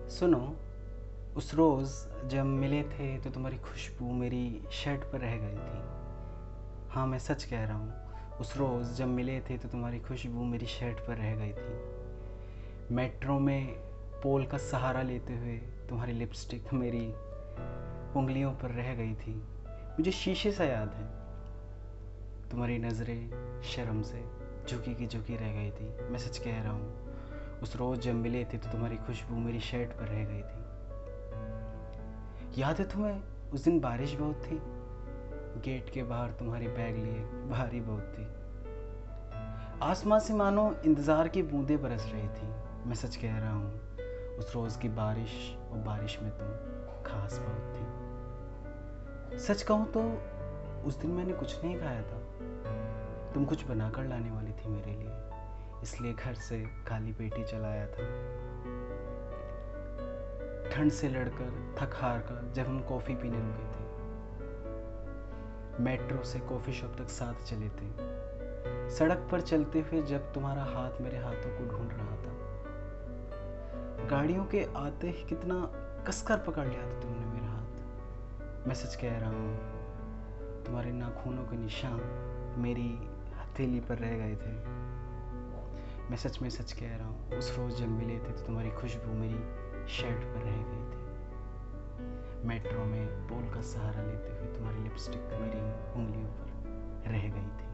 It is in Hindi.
सुनो, उस रोज़ जब मिले थे तो तुम्हारी खुशबू मेरी शर्ट पर रह गई थी। हाँ, मैं सच कह रहा हूँ। उस रोज़ जब मिले थे तो तुम्हारी खुशबू मेरी शर्ट पर रह गई थी। मेट्रो में पोल का सहारा लेते हुए तुम्हारी लिपस्टिक मेरी उंगलियों पर रह गई थी। मुझे शीशे सा याद है, तुम्हारी नज़रें शर्म से झुकी की झुकी रह गई थी। मैं सच कह रहा हूँ, उस रोज़ जब मिले थे तो तुम्हारी खुशबू मेरी शर्ट पर रह गई थी। याद है तुम्हें, उस दिन बारिश बहुत थी। गेट के बाहर तुम्हारी बैग लिए भारी बहुत थी। आसमां से मानो इंतज़ार की बूंदें बरस रही थी। मैं सच कह रहा हूँ, उस रोज़ की बारिश और बारिश में तुम खास बहुत थी। सच कहूँ तो उस दिन मैंने कुछ नहीं खाया था। तुम कुछ बनाकर लाने वाली थी मेरे लिए, इसलिए घर से खाली पेट ही चला आया था। ठंड से लड़कर थक हार कर जब हम कॉफ़ी पीने रुके थे, मेट्रो से कॉफ़ी शॉप तक साथ चले थे, सड़क पर चलते हुए जब तुम्हारा हाथ मेरे हाथों को ढूंढ रहा था, गाड़ियों के आते ही कितना कसकर पकड़ लिया था तुमने मेरा हाथ। मैं सच कह रहा हूँ, तुम्हारे नाखूनों के निशान मेरी हथेली पर रह गए थे। मैं सच में सच कह रहा हूँ, उस रोज़ जब मिले थे तो तुम्हारी खुशबू मेरी शर्ट पर रह गई थी। मेट्रो में पोल का सहारा लेते हुए तुम्हारी लिपस्टिक मेरी उंगलियों पर रह गई थी।